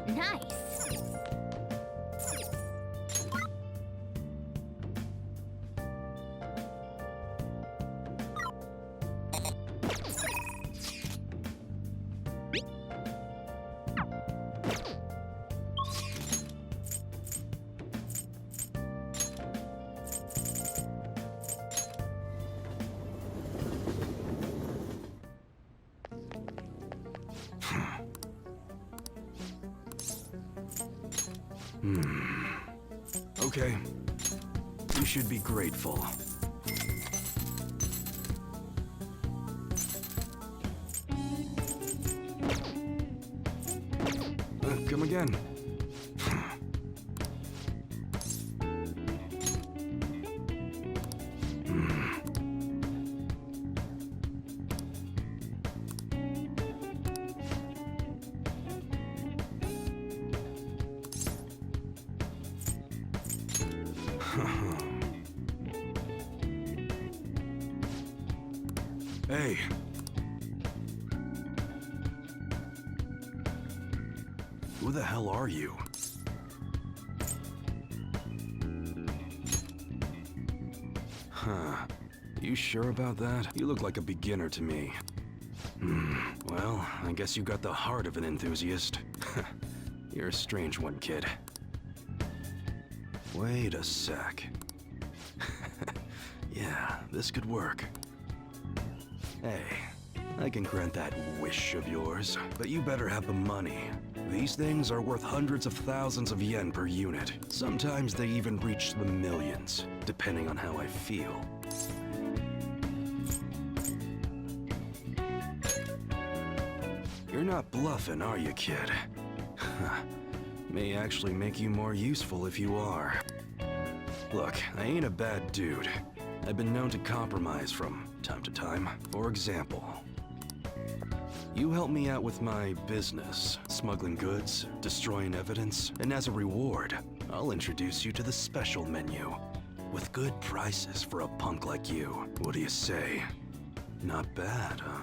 Nice. Okay. You should be grateful. Come again. Hey. Who the hell are you? Huh. You sure about that? You look like a beginner to me. Well, I guess you got the heart of an enthusiast. You're a strange one, kid. Wait a sec. Yeah, this could work. Hey, I can grant that wish of yours, but you better have the money. These things are worth hundreds of thousands of yen per unit. Sometimes they even reach the millions, depending on how I feel. You're not bluffing, are you, kid? May actually make you more useful if you are. Look, I ain't a bad dude. I've been known to compromise from time to time. For example, you help me out with my business, smuggling goods, destroying evidence, and as a reward, I'll introduce you to the special menu, with good prices for a punk like you. What do you say? Not bad, huh?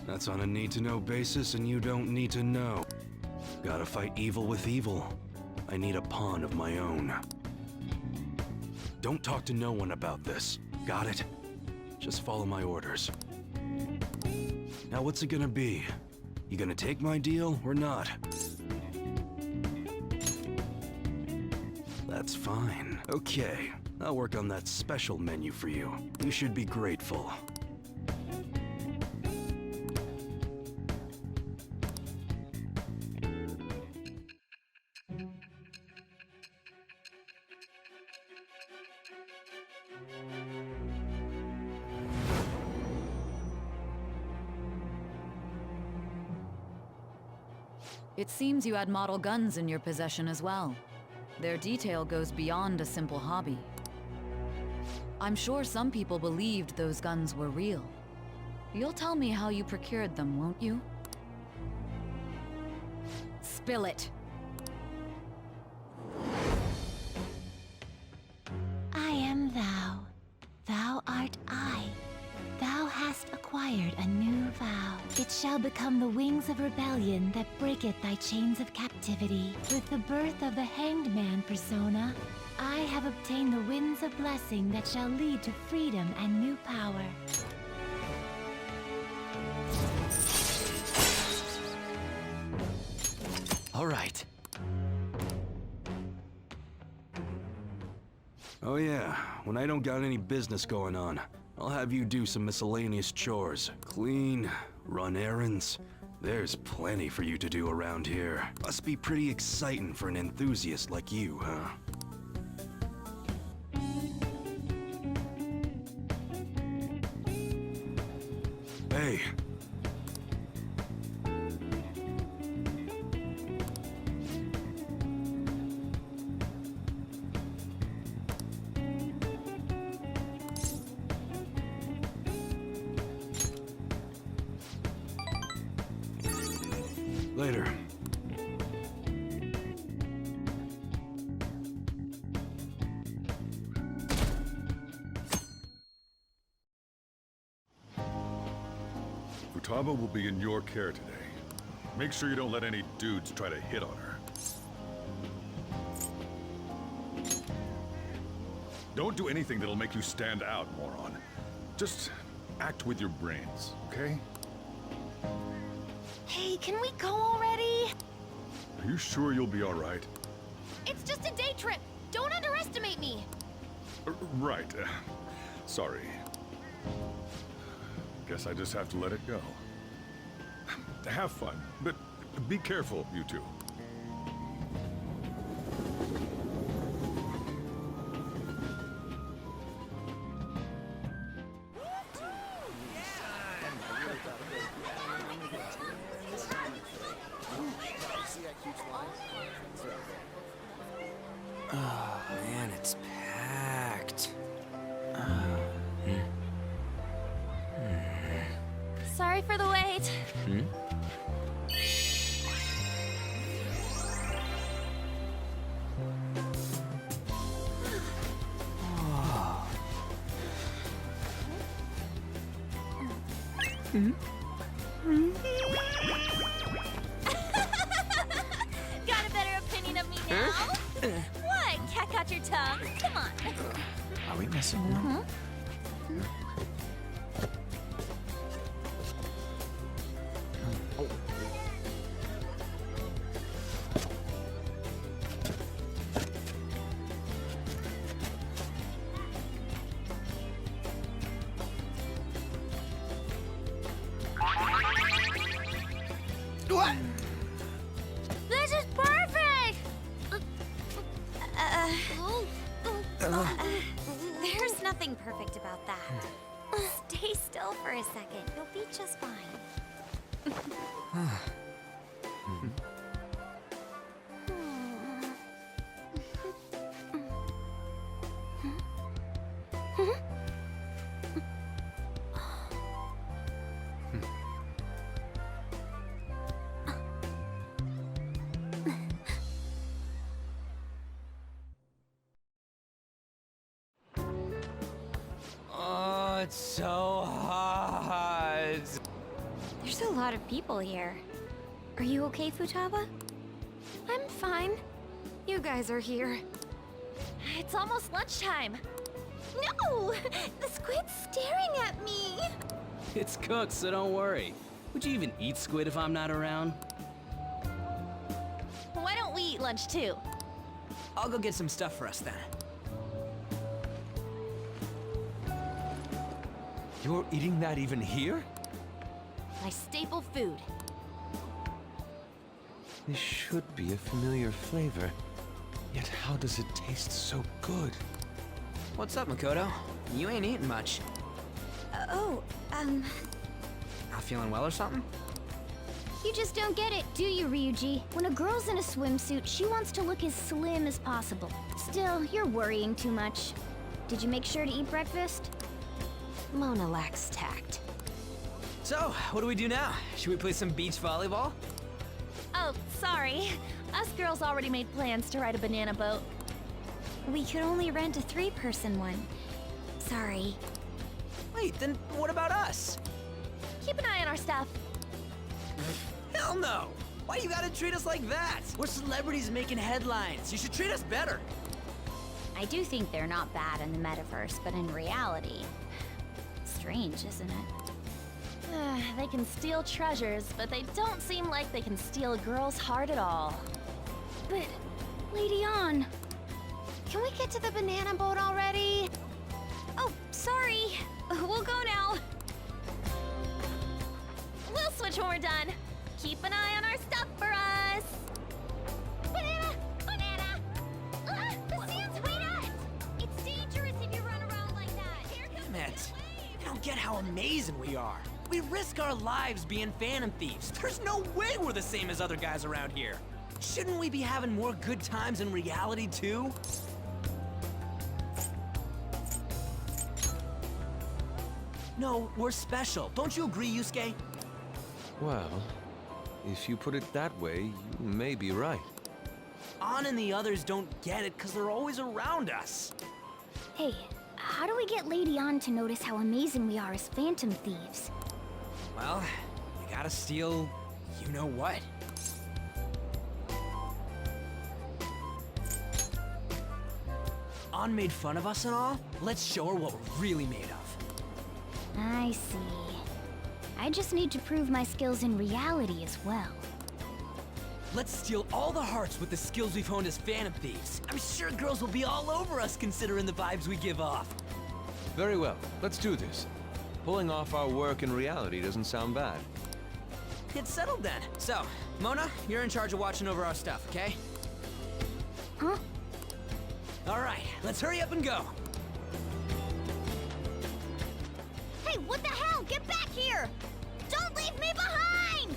That's on a need-to-know basis, and you don't need to know. Gotta fight evil with evil. I need a pawn of my own. Don't talk to no one about this. Got it? Just follow my orders. Now what's it gonna be? You gonna take my deal or not? That's fine. Okay, I'll work on that special menu for you. You should be grateful. It seems you had model guns in your possession as well. Their detail goes beyond a simple hobby. I'm sure some people believed those guns were real. You'll tell me how you procured them, won't you? Spill it. I am thou. Thou art I. Thou hast acquired a new vow. It shall become the wings of rebellion that breaketh thy chains of captivity. With the birth of the Hanged Man persona, I have obtained the winds of blessing that shall lead to freedom and new power. All right. Oh yeah, when I don't got any business going on, I'll have you do some miscellaneous chores. Clean, run errands. There's plenty for you to do around here. Must be pretty exciting for an enthusiast like you, huh? Hey. Later. Futaba will be in your care today. Make sure you don't let any dudes try to hit on her. Don't do anything that'll make you stand out, moron. Just act with your brains, okay? Hey, can we go already? Are you sure you'll be all right? It's just a day trip. Don't underestimate me. Right. Sorry. Guess I just have to let it go. Have fun, but be careful, you two. Oh, man, it's packed. Sorry for the wait. Got a better opinion of me now? What? Cat got your tongue? Come on. Are we messing around? What? This is perfect! There's nothing perfect about that. Stay still for a second. You'll be just fine. Oh, it's so hot. There's a lot of people here. Are you okay, Futaba? I'm fine. You guys are here. It's almost lunchtime. No! The squid's staring at me! It's cooked, so don't worry. Would you even eat squid if I'm not around? Why don't we eat lunch too? I'll go get some stuff for us then. You're eating that even here? My staple food. This should be a familiar flavor. Yet how does it taste so good? What's up, Makoto? You ain't eating much. Not feeling well or something? You just don't get it, do you, Ryuji? When a girl's in a swimsuit, she wants to look as slim as possible. Still, you're worrying too much. Did you make sure to eat breakfast? Mona lacks tact. So, what do we do now? Should we play some beach volleyball? Oh, sorry. Us girls already made plans to ride a banana boat. We could only rent a 3-person one. Sorry. Wait, then what about us? Keep an eye on our stuff. Hell no! Why you gotta treat us like that? We're celebrities making headlines. You should treat us better. I do think they're not bad in the metaverse, but in reality... Strange, isn't it? They can steal treasures, but they don't seem like they can steal a girl's heart at all. But, Lady Ann... Can we get to the banana boat already? Oh, sorry. We'll go now. We'll switch when we're done. Keep an eye on our stuff for us. Banana! Banana! Ah, the sand's right at! It's dangerous if you run around like that. Here comes Damn it. the wave. I don't get how amazing we are. We risk our lives being phantom thieves. There's no way we're the same as other guys around here. Shouldn't we be having more good times in reality, too? No, we're special. Don't you agree, Yusuke? Well, if you put it that way, you may be right. An and the others don't get it because they're always around us. Hey, how do we get Lady Ann to notice how amazing we are as phantom thieves? Well, you gotta steal you know what. An made fun of us and all? Let's show her what we're really made of. I see. I just need to prove my skills in reality as well. Let's steal all the hearts with the skills we've honed as Phantom Thieves. I'm sure girls will be all over us considering the vibes we give off. Very well, let's do this. Pulling off our work in reality doesn't sound bad. It's settled then. So, Mona, you're in charge of watching over our stuff, okay? Huh? All right, let's hurry up and go. Hey, what the hell? Get back here! Don't leave me behind!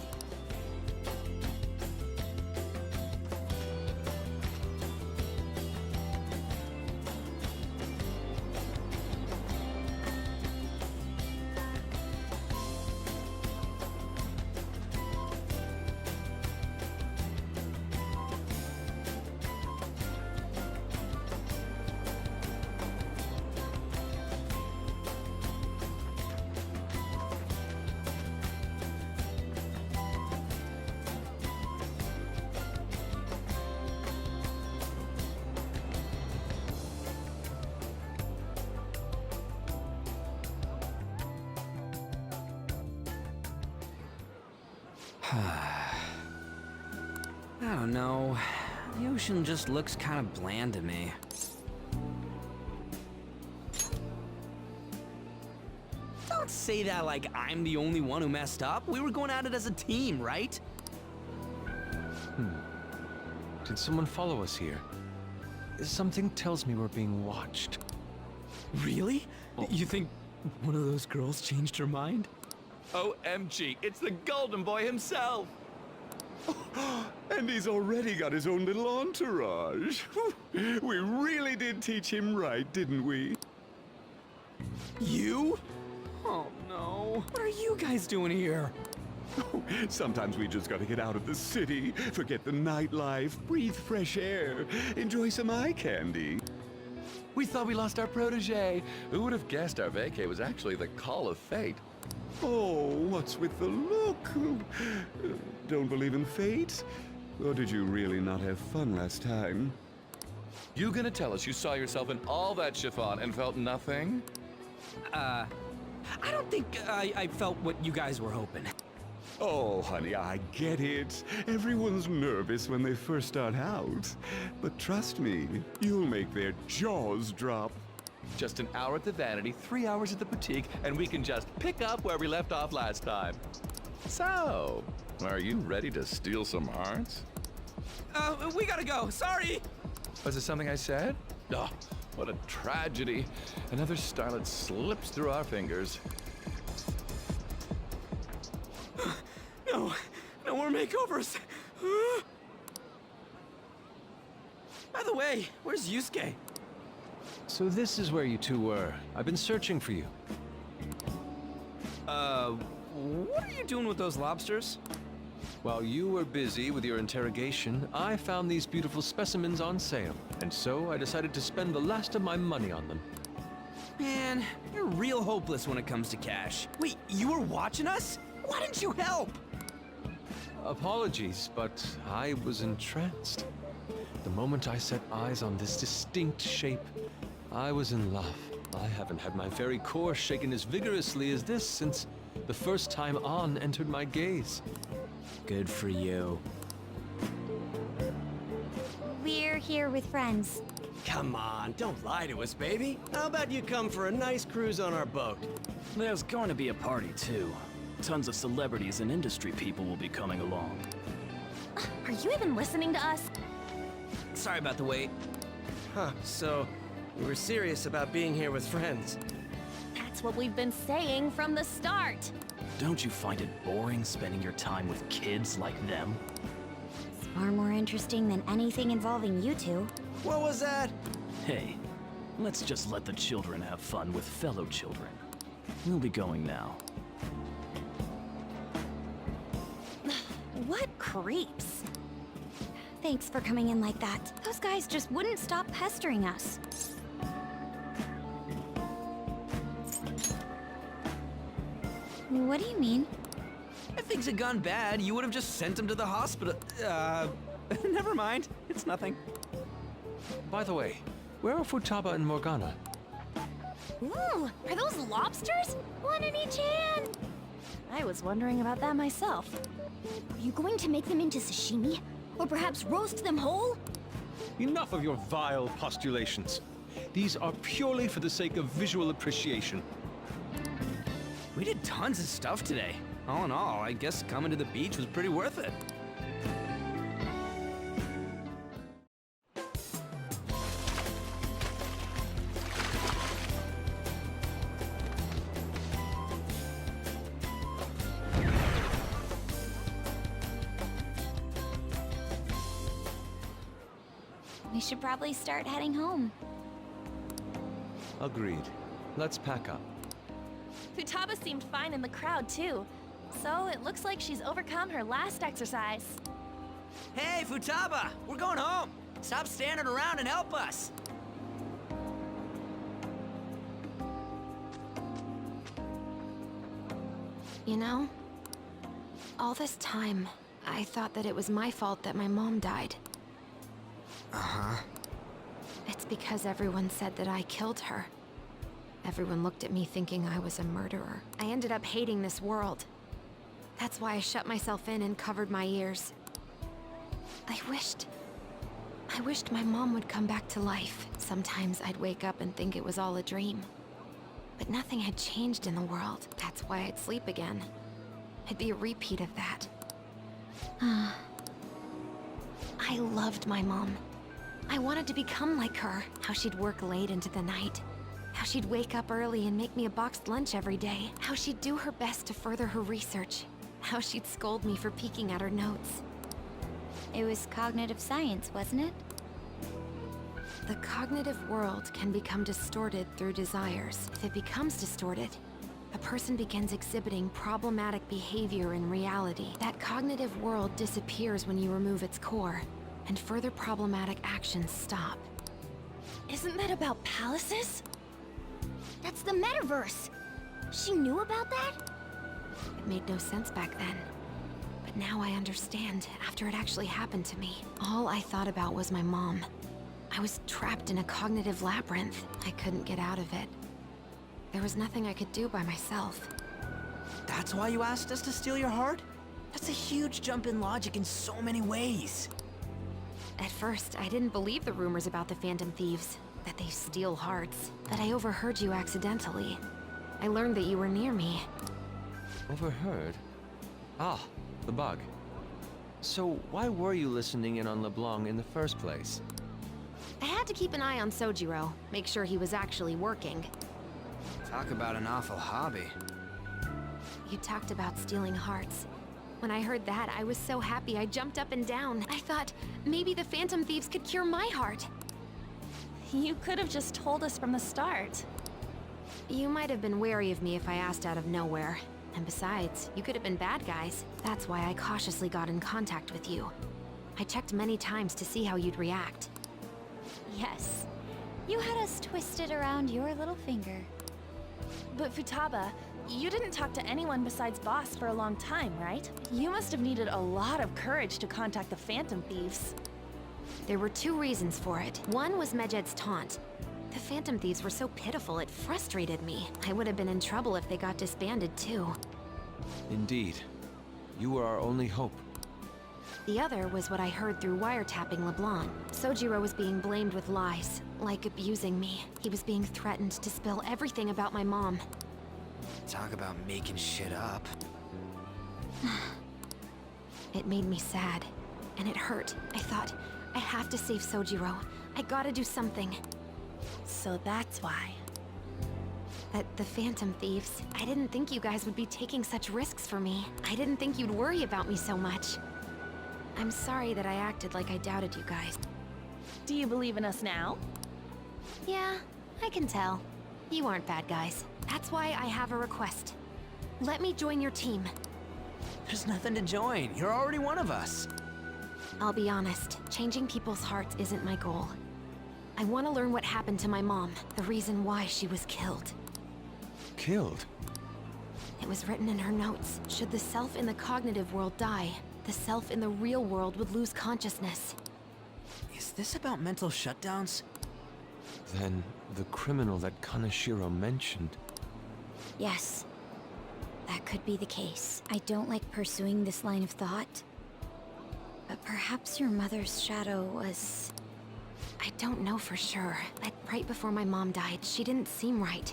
I don't know. The ocean just looks kind of bland to me. Don't say that like I'm the only one who messed up. We were going at it as a team, right? Did someone follow us here? Something tells me we're being watched. Really? You think one of those girls changed her mind? OMG, it's the Golden Boy himself! And he's already got his own little entourage. We really did teach him right, didn't we? You? Oh no. What are you guys doing here? Sometimes we just gotta get out of the city, forget the nightlife, breathe fresh air, enjoy some eye candy. We thought we lost our protege. Who would have guessed our vacay was actually the call of fate? Oh, what's with the look? Don't believe in fate? Or did you really not have fun last time? You gonna tell us you saw yourself in all that chiffon and felt nothing? I don't think I felt what you guys were hoping. Oh, honey, I get it. Everyone's nervous when they first start out. But trust me, you'll make their jaws drop. Just an hour at the Vanity, 3 hours at the boutique, and we can just pick up where we left off last time. So, are you ready to steal some hearts? We gotta go. Sorry. Was it something I said? Oh, what a tragedy. Another starlet slips through our fingers. No more makeovers. By the way, where's Yusuke? So this is where you two were. I've been searching for you. What are you doing with those lobsters? While you were busy with your interrogation, I found these beautiful specimens on sale, and so I decided to spend the last of my money on them. Man, you're real hopeless when it comes to cash. Wait, you were watching us? Why didn't you help? Apologies, but I was entranced. The moment I set eyes on this distinct shape, I was in love. I haven't had my very core shaken as vigorously as this since the first time An entered my gaze. Good for you. We're here with friends. Come on, don't lie to us, baby. How about you come for a nice cruise on our boat? There's going to be a party, too. Tons of celebrities and industry people will be coming along. Are you even listening to us? Sorry about the wait. Huh, so you were serious about being here with friends. That's what we've been saying from the start. Don't you find it boring spending your time with kids like them? It's far more interesting than anything involving you two. What was that? Hey, let's just let the children have fun with fellow children. We'll be going now. What creeps. Thanks for coming in like that. Those guys just wouldn't stop pestering us. What do you mean? If things had gone bad, you would have just sent him to the hospital. Never mind. It's nothing. By the way, where are Futaba and Morgana? Ooh, are those lobsters? One in each hand! I was wondering about that myself. Are you going to make them into sashimi? Or perhaps roast them whole? Enough of your vile postulations. These are purely for the sake of visual appreciation. We did tons of stuff today. All in all, I guess coming to the beach was pretty worth it. We should probably start heading home. Agreed. Let's pack up. Futaba seemed fine in the crowd, too. So it looks like she's overcome her last exercise. Hey, Futaba! We're going home! Stop standing around and help us! You know, all this time, I thought that it was my fault that my mom died. Uh-huh. It's because everyone said that I killed her. Everyone looked at me thinking I was a murderer. I ended up hating this world. That's why I shut myself in and covered my ears. I wished my mom would come back to life. Sometimes I'd wake up and think it was all a dream. But nothing had changed in the world. That's why I'd sleep again. It'd be a repeat of that. I loved my mom. I wanted to become like her. How she'd work late into the night. How she'd wake up early and make me a boxed lunch every day. How she'd do her best to further her research. How she'd scold me for peeking at her notes. It was cognitive science, wasn't it? The cognitive world can become distorted through desires. If it becomes distorted, a person begins exhibiting problematic behavior in reality. That cognitive world disappears when you remove its core, and further problematic actions stop. Isn't that about palaces? That's the metaverse! She knew about that? It made no sense back then. But now I understand, after it actually happened to me. All I thought about was my mom. I was trapped in a cognitive labyrinth. I couldn't get out of it. There was nothing I could do by myself. That's why you asked us to steal your heart? That's a huge jump in logic in so many ways. At first, I didn't believe the rumors about the Phantom Thieves, that they steal hearts. But I overheard you accidentally. I learned that you were near me. Overheard? Ah, the bug. So why were you listening in on LeBlanc in the first place? I had to keep an eye on Sojiro, make sure he was actually working. Talk about an awful hobby. You talked about stealing hearts. When I heard that, I was so happy I jumped up and down. I thought, maybe the Phantom Thieves could cure my heart. You could have just told us from the start. You might have been wary of me if I asked out of nowhere. And besides, you could have been bad guys. That's why I cautiously got in contact with you. I checked many times to see how you'd react. Yes. You had us twisted around your little finger. But Futaba, you didn't talk to anyone besides Boss for a long time, right? You must have needed a lot of courage to contact the Phantom Thieves. There were two reasons for it. One was Medjed's taunt. The Phantom Thieves were so pitiful it frustrated me. I would have been in trouble if they got disbanded too. Indeed. You were our only hope. The other was what I heard through wiretapping LeBlanc. Sojiro was being blamed with lies, like abusing me. He was being threatened to spill everything about my mom. Talk about making shit up. It made me sad, and it hurt. I thought, I have to save Sojiro. I gotta do something. So that's why. But the Phantom Thieves, I didn't think you guys would be taking such risks for me. I didn't think you'd worry about me so much. I'm sorry that I acted like I doubted you guys. Do you believe in us now? Yeah, I can tell. You aren't bad guys. That's why I have a request. Let me join your team. There's nothing to join. You're already one of us. I'll be honest, changing people's hearts isn't my goal. I want to learn what happened to my mom, the reason why she was killed. Killed? It was written in her notes. Should the self in the cognitive world die, the self in the real world would lose consciousness. Is this about mental shutdowns? Then the criminal that Kaneshiro mentioned. Yes. That could be the case. I don't like pursuing this line of thought. But perhaps your mother's shadow was... I don't know for sure, but right before my mom died, she didn't seem right.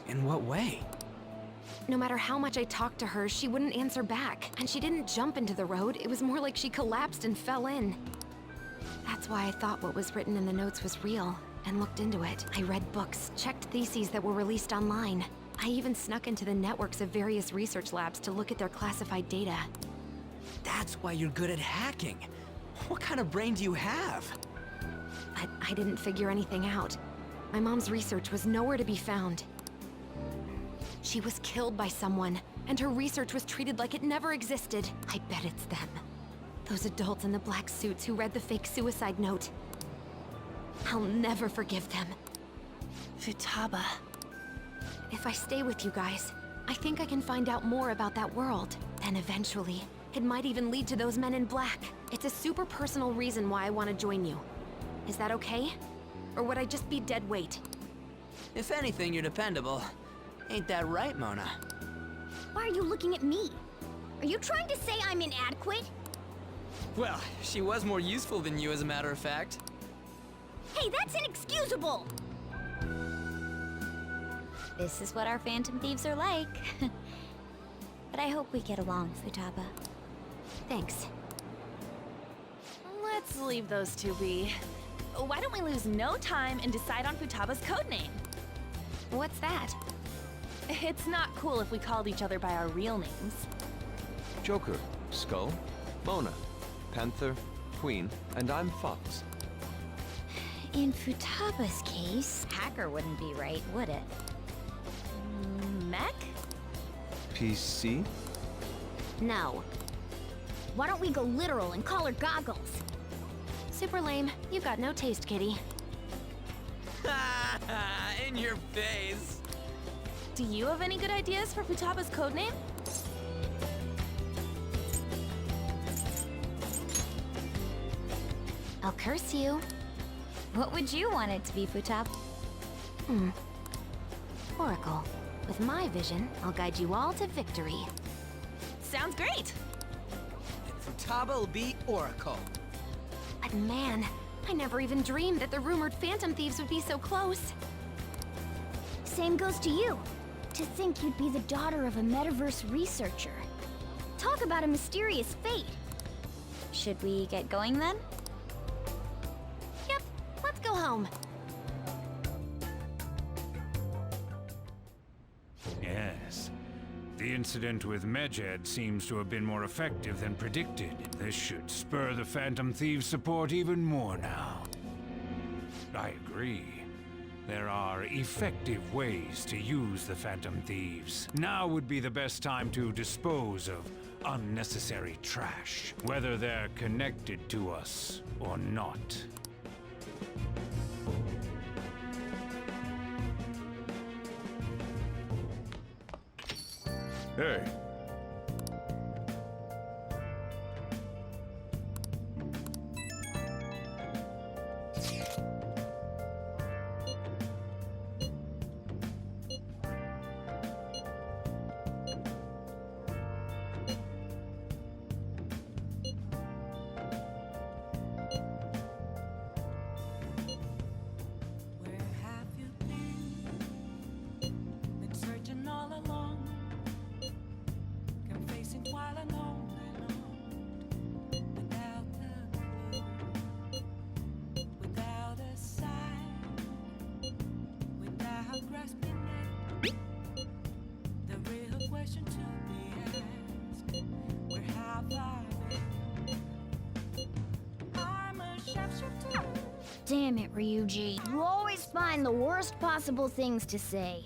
In what way? No matter how much I talked to her, she wouldn't answer back. And she didn't jump into the road, it was more like she collapsed and fell in. That's why I thought what was written in the notes was real, and looked into it. I read books, checked theses that were released online. I even snuck into the networks of various research labs to look at their classified data. That's why you're good at hacking. What kind of brain do you have? But I didn't figure anything out. My mom's research was nowhere to be found. She was killed by someone, and her research was treated like it never existed. I bet it's them. Those adults in the black suits who read the fake suicide note. I'll never forgive them. Futaba. If I stay with you guys, I think I can find out more about that world. And eventually, it might even lead to those men in black. It's a super personal reason why I want to join you. Is that okay? Or would I just be dead weight? If anything, you're dependable. Ain't that right, Mona? Why are you looking at me? Are you trying to say I'm inadequate? Well, she was more useful than you, as a matter of fact. Hey, that's inexcusable! This is what our Phantom Thieves are like. But I hope we get along, Futaba. Thanks. Let's leave those two be. Why don't we lose no time and decide on Futaba's codename? What's that? It's not cool if we called each other by our real names. Joker, Skull, Mona, Panther, Queen, and I'm Fox. In Futaba's case, hacker wouldn't be right, would it? Mech? PC? No. Why don't we go literal and call her Goggles? Super lame. You got no taste, kitty. In your face! Do you have any good ideas for Futaba's codename? I'll curse you. What would you want it to be, Futaba? Oracle. With my vision, I'll guide you all to victory. Sounds great! Futaba will be Oracle. But man, I never even dreamed that the rumored Phantom Thieves would be so close. Same goes to you. To think you'd be the daughter of a metaverse researcher. Talk about a mysterious fate. Should we get going then? Yep, let's go home. Yes. The incident with Medjed seems to have been more effective than predicted. This should spur the Phantom Thieves' support even more now. I agree. There are effective ways to use the Phantom Thieves. Now would be the best time to dispose of unnecessary trash, whether they're connected to us or not. Hey. Damn it, Ryuji. You always find the worst possible things to say.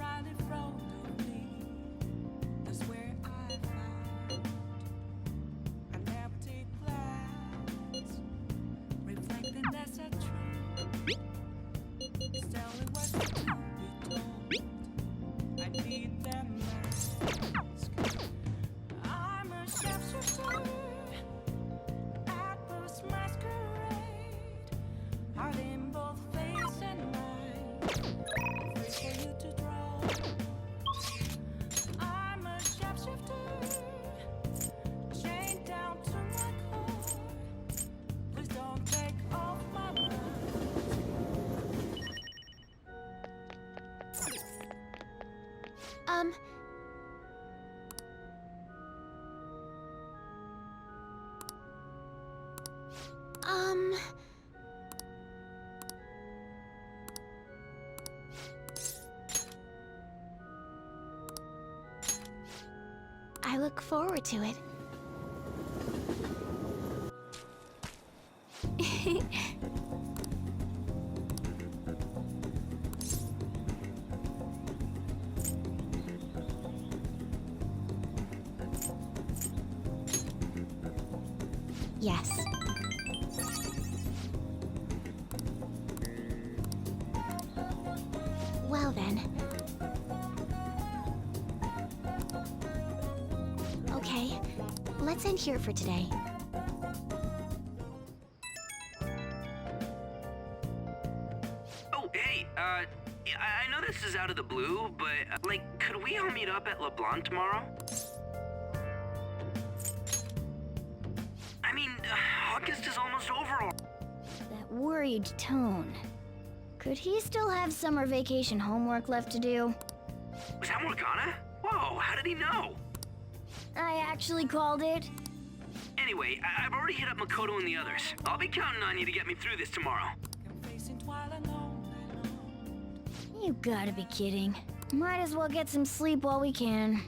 right in front of me. That's where I found an empty glass, reflecting as a tree. It's telling what to be told. I need them masks. I'm a sharpshooter at this masquerade, heart in both face and mind, free for you to draw. I'm a sharpshooter, chained down to my core. Please don't take off my mind. I look forward to it. Yes. Well then. Okay, let's end here for today. Oh, hey, I know this is out of the blue, but, like, could we all meet up at LeBlanc tomorrow? I mean, August is almost over. That worried tone. Could he still have summer vacation homework left to do? Was that Morgana? Whoa, how did he know? I actually called it. Anyway, I've already hit up Makoto and the others. I'll be counting on you to get me through this tomorrow. You gotta be kidding. Might as well get some sleep while we can.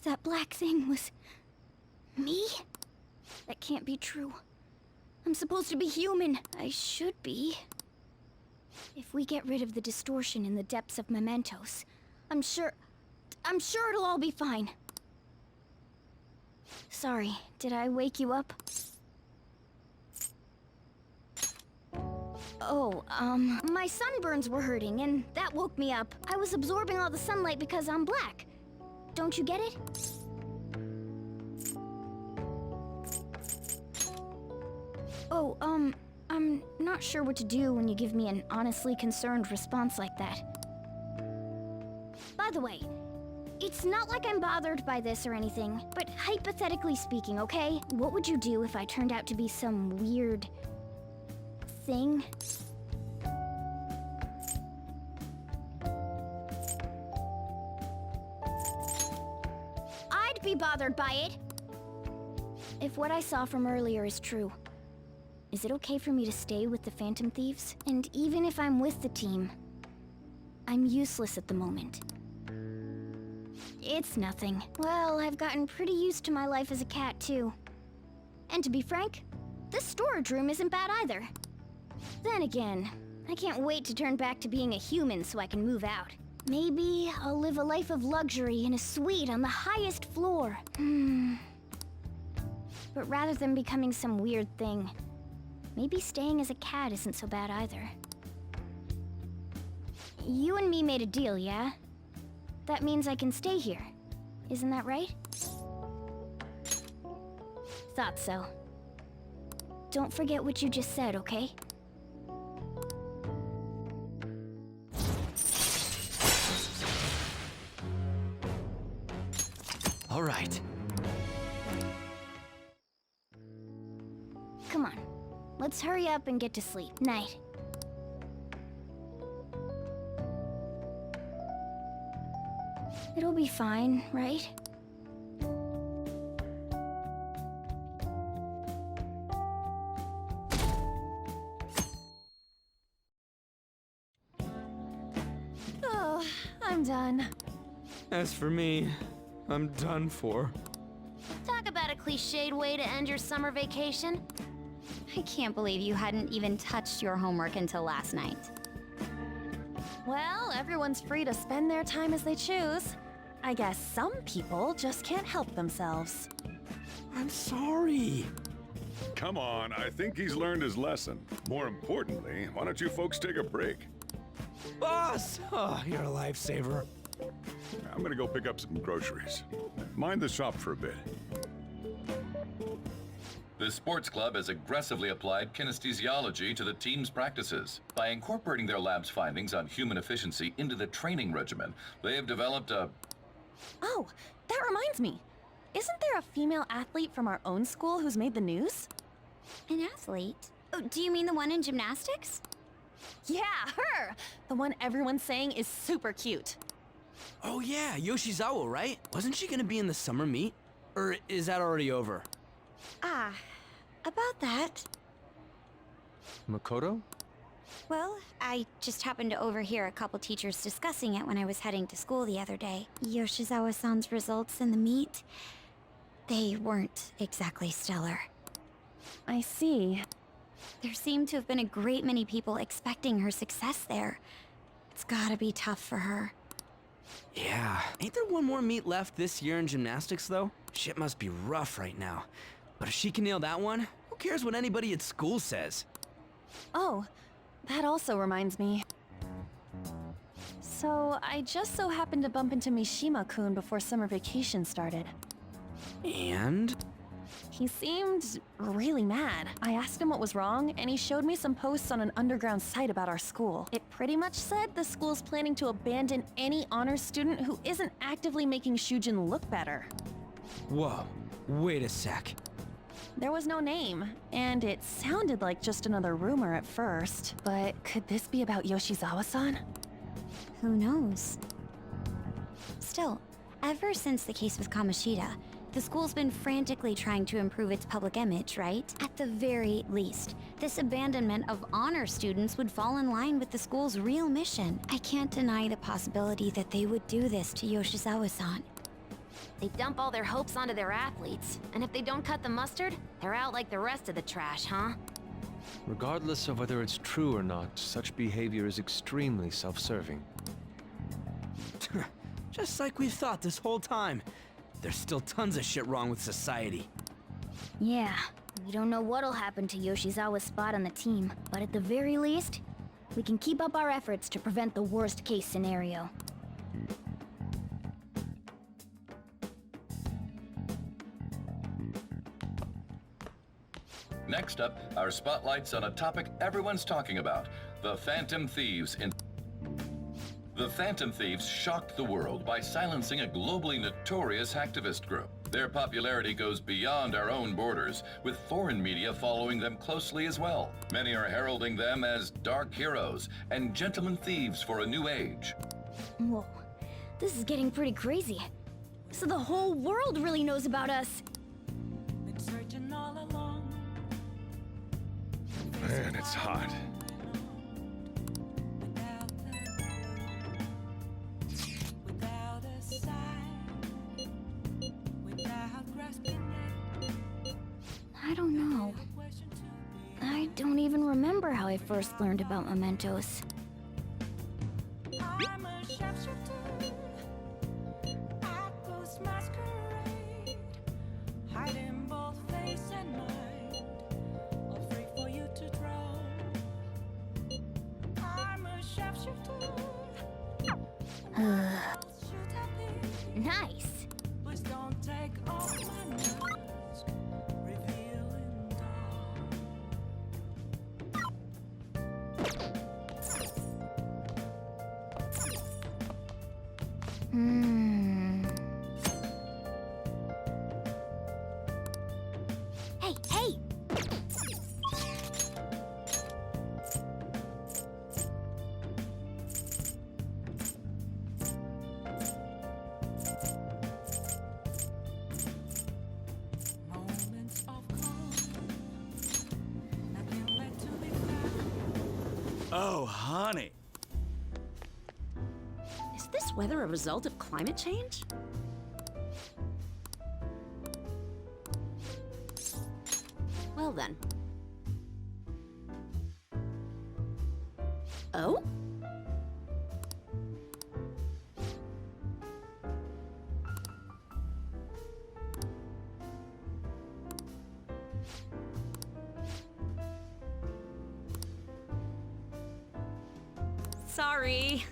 That black thing was... me? That can't be true. I'm supposed to be human. I should be. If we get rid of the distortion in the depths of mementos, I'm sure it'll all be fine. Sorry, did I wake you up? Oh, my sunburns were hurting, and that woke me up. I was absorbing all the sunlight because I'm black. Don't you get it? Oh, I'm not sure what to do when you give me an honestly concerned response like that. By the way, it's not like I'm bothered by this or anything, but hypothetically speaking, okay? What would you do if I turned out to be some weird... thing? I'd be bothered by it! If what I saw from earlier is true, is it okay for me to stay with the Phantom Thieves? And even if I'm with the team, I'm useless at the moment. It's nothing. Well, I've gotten pretty used to my life as a cat, too. And to be frank, this storage room isn't bad either. Then again, I can't wait to turn back to being a human so I can move out. Maybe I'll live a life of luxury in a suite on the highest floor. But rather than becoming some weird thing, maybe staying as a cat isn't so bad either. You and me made a deal, yeah? That means I can stay here. Isn't that right? Thought so. Don't forget what you just said, okay? All right. Come on. Let's hurry up and get to sleep. Night. It'll be fine, right? I'm done. As for me, I'm done for. Talk about a cliched way to end your summer vacation. I can't believe you hadn't even touched your homework until last night. Well, everyone's free to spend their time as they choose. I guess some people just can't help themselves. I'm sorry. Come on, I think he's learned his lesson. More importantly, why don't you folks take a break? Boss! Oh, you're a lifesaver. I'm gonna go pick up some groceries. Mind the shop for a bit. The sports club has aggressively applied kinesthesiology to the team's practices. By incorporating their lab's findings on human efficiency into the training regimen, they have developed a... Oh, that reminds me. Isn't there a female athlete from our own school who's made the news? An athlete? Oh, do you mean the one in gymnastics? Yeah, her! The one everyone's saying is super cute. Oh yeah, Yoshizawa, right? Wasn't she gonna be in the summer meet? Or is that already over? Ah, about that. Makoto? Well, I just happened to overhear a couple teachers discussing it when I was heading to school the other day. Yoshizawa-san's results in the meet, they weren't exactly stellar. I see. There seemed to have been a great many people expecting her success there. It's gotta be tough for her. Yeah. Ain't there one more meet left this year in gymnastics, though? Shit must be rough right now. But if she can nail that one, who cares what anybody at school says? Oh, that also reminds me. So, I just so happened to bump into Mishima-kun before summer vacation started. And? He seemed really mad. I asked him what was wrong, and he showed me some posts on an underground site about our school. It pretty much said the school's planning to abandon any honors student who isn't actively making Shujin look better. Whoa, wait a sec. There was no name, and it sounded like just another rumor at first. But could this be about Yoshizawa-san? Who knows? Still, ever since the case with Kamoshida, the school's been frantically trying to improve its public image, right? At the very least, this abandonment of honor students would fall in line with the school's real mission. I can't deny the possibility that they would do this to Yoshizawa-san. They dump all their hopes onto their athletes, and if they don't cut the mustard, they're out like the rest of the trash, huh? Regardless of whether it's true or not, such behavior is extremely self-serving. Just like we've thought this whole time. There's still tons of shit wrong with society. Yeah, we don't know what'll happen to Yoshizawa's spot on the team, but at the very least, we can keep up our efforts to prevent the worst-case scenario. Next up, our spotlight's on a topic everyone's talking about, the Phantom Thieves in... The Phantom Thieves shocked the world by silencing a globally notorious hacktivist group. Their popularity goes beyond our own borders, with foreign media following them closely as well. Many are heralding them as dark heroes and gentlemen thieves for a new age. Whoa, this is getting pretty crazy. So the whole world really knows about us. Been searching all along. Man, it's hot. Without a sign, without grasping it. I don't know. I don't even remember how I first learned about mementos. I'm a sharpshooter at Ghost Masquerade, hiding both face and mind, all free for you to draw. I'm a sharpshooter. Shoot at me. Nice. Please don't take off my mask, revealing dawn. Hey, hey! Moments of calm, nothing left to be found. Oh, honey. Is this this weather a result of climate change? Well then. Oh? Sorry.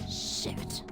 Shit.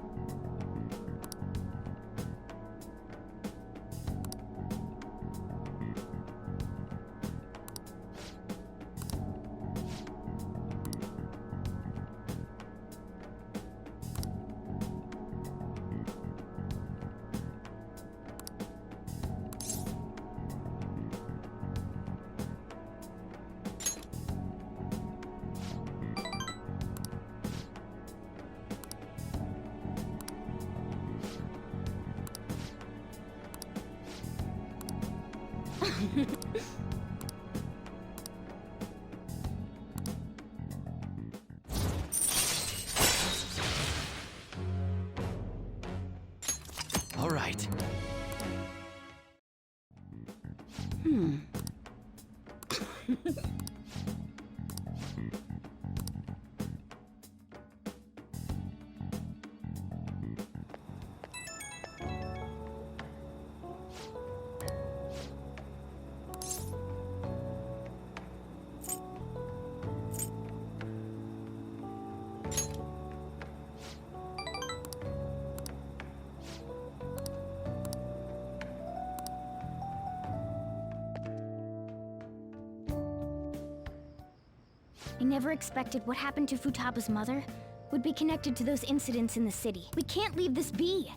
All right. I never expected what happened to Futaba's mother would be connected to those incidents in the city. We can't leave this be!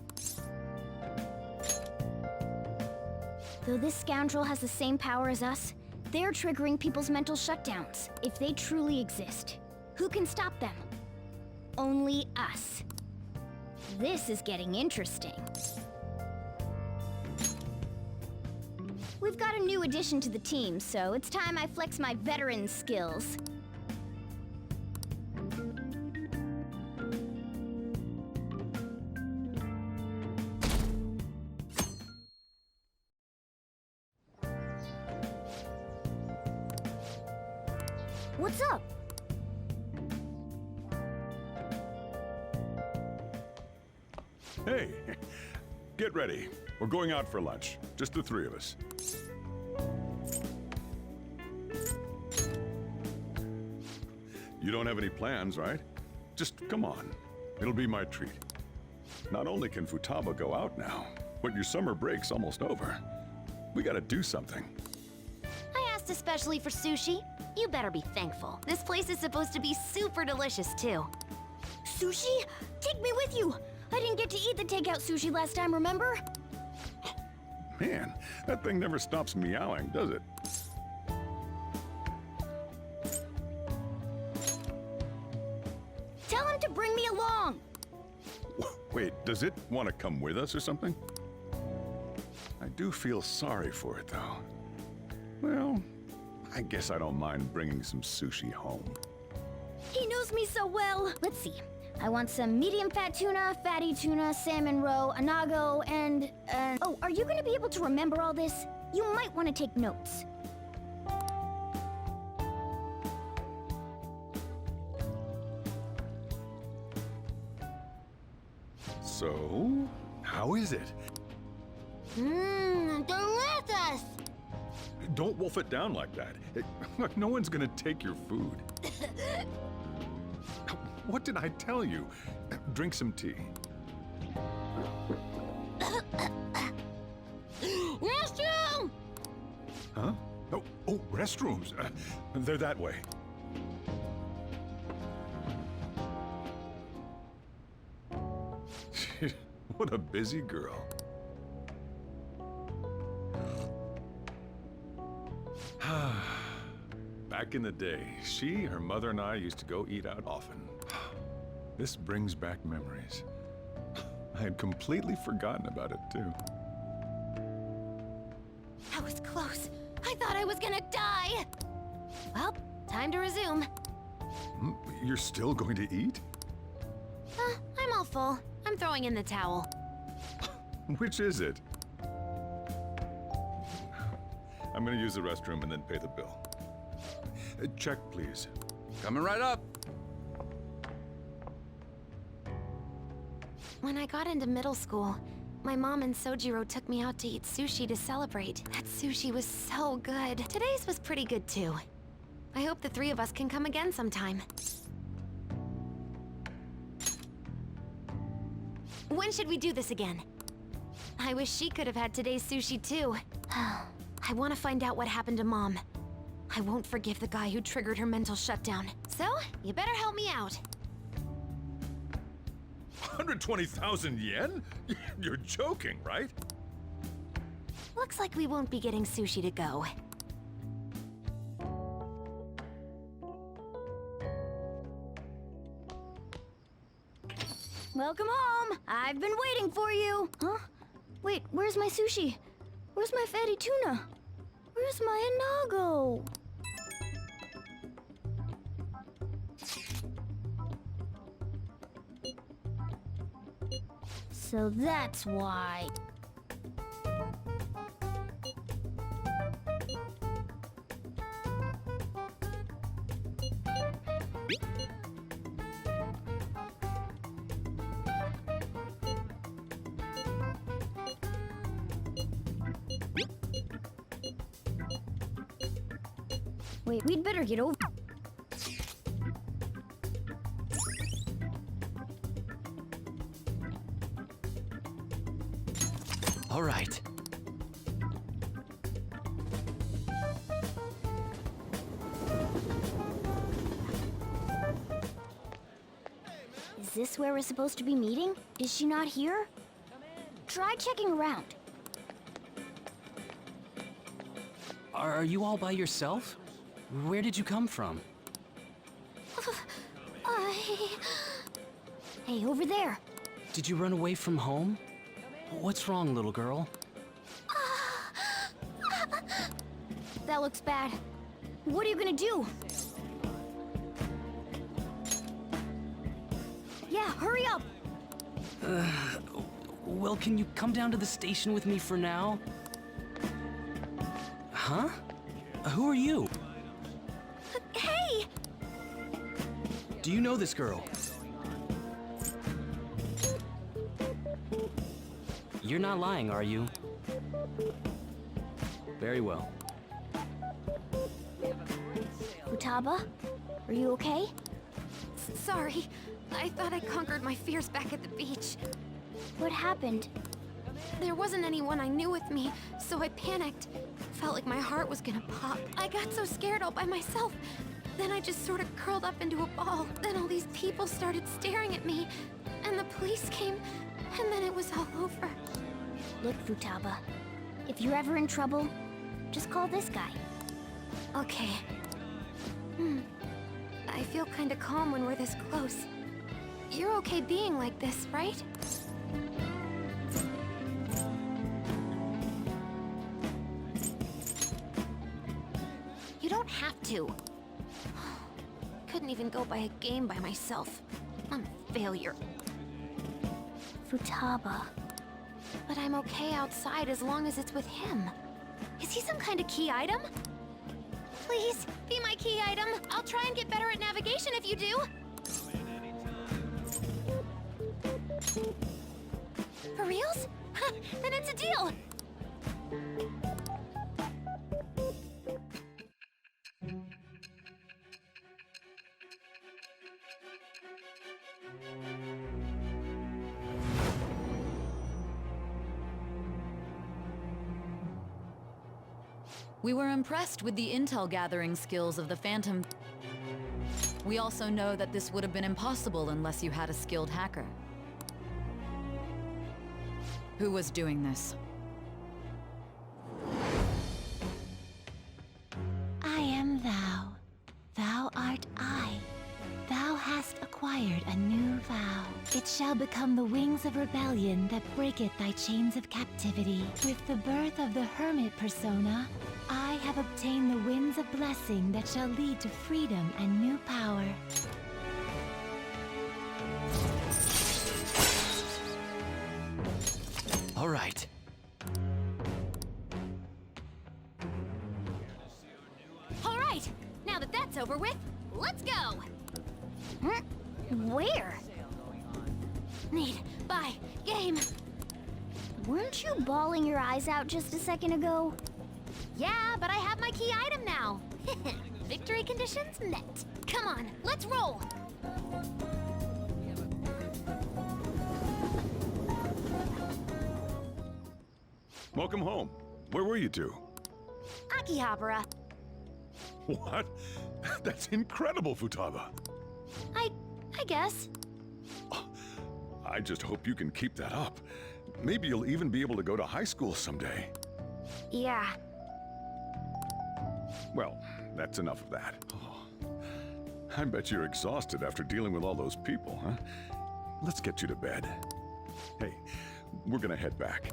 Though this scoundrel has the same power as us, they're triggering people's mental shutdowns. If they truly exist, who can stop them? Only us. This is getting interesting. We've got a new addition to the team, so it's time I flex my veteran skills. What's up? Hey, get ready. We're going out for lunch. Just the three of us. You don't have any plans, right? Just come on. It'll be my treat. Not only can Futaba go out now, but your summer break's almost over. We gotta do something. I asked especially for sushi. You better be thankful. This place is supposed to be super delicious, too. Sushi? Take me with you! I didn't get to eat the takeout sushi last time, remember? Man, that thing never stops meowing, does it? Tell him to bring me along! Wait, does it want to come with us or something? I do feel sorry for it, though. Well, I guess I don't mind bringing some sushi home. He knows me so well! Let's see. I want some medium-fat tuna, fatty tuna, salmon roe, anago, and... Oh, are you gonna be able to remember all this? You might want to take notes. So, how is it? Mmm, delicious! Don't wolf it down like that. Look, no one's gonna take your food. What did I tell you? Drink some tea. Restroom! Huh? Oh, restrooms. They're that way. What a busy girl. Back in the day, she, her mother, and I used to go eat out often. This brings back memories. I had completely forgotten about it, too. That was close. I thought I was gonna die! Well, time to resume. You're still going to eat? I'm all full. I'm throwing in the towel. Which is it? I'm gonna use the restroom and then pay the bill. Check, please. Coming right up. When I got into middle school, my mom and Sojiro took me out to eat sushi to celebrate. That sushi was so good. Today's was pretty good too. I hope the three of us can come again sometime. When should we do this again? I wish she could have had today's sushi too. I want to find out what happened to Mom. I won't forgive the guy who triggered her mental shutdown. So, you better help me out. 120,000 yen? You're joking, right? Looks like we won't be getting sushi to go. Welcome home! I've been waiting for you! Huh? Wait, where's my sushi? Where's my fatty tuna? Where's my inago? So that's why. Wait, we'd better get over. All right. Is this where we're supposed to be meeting? Is she not here? Try checking around. Are you all by yourself? Where did you come from? Hey, over there. Did you run away from home? What's wrong, little girl? That looks bad. What are you gonna do? Yeah, hurry up! Well, can you come down to the station with me for now? Huh? Who are you? Hey! Do you know this girl? You're not lying, are you? Very well. Futaba, are you okay? Sorry. I thought I conquered my fears back at the beach. What happened? There wasn't anyone I knew with me, so I panicked. Felt like my heart was gonna pop. I got so scared all by myself. Then I just sort of curled up into a ball. Then all these people started staring at me, and the police came, and then it was all over. Look, Futaba, if you're ever in trouble, just call this guy. Okay. I feel kinda calm when we're this close. You're okay being like this, right? You don't have to. Couldn't even go by a game by myself. I'm a failure. Futaba. But I'm okay outside as long as it's with him. Is he some kind of key item? Please, be my key item. I'll try and get better at navigation if you do. For reals? Then it's a deal! We were impressed with the intel gathering skills of the Phantom. We also know that this would have been impossible unless you had a skilled hacker. Who was doing this? I am thou. Thou art I. Thou hast acquired a new vow. It shall become the wings of rebellion that breaketh thy chains of captivity. With the birth of the hermit persona, I have obtained the winds of blessing that shall lead to freedom and new power. All right. All right! Now that that's over with, let's go! Where? Need, buy, game! Weren't you bawling your eyes out just a second ago? Yeah, but I have my key item now! Victory conditions met. Come on, let's roll! Welcome home. Where were you two? Akihabara. What? That's incredible, Futaba. I guess. I just hope you can keep that up. Maybe you'll even be able to go to high school someday. Yeah. Well, that's enough of that. I bet you're exhausted after dealing with all those people, huh? Let's get you to bed. Hey, we're gonna head back.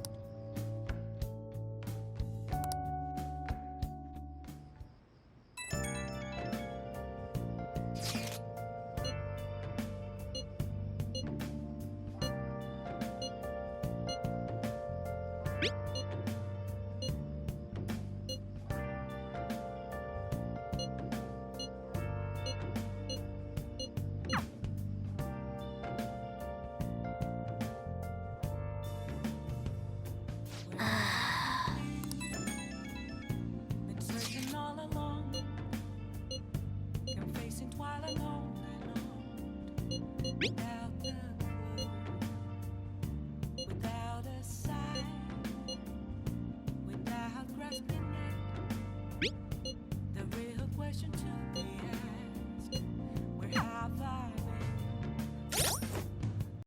Been searching all along, confessing while alone and on.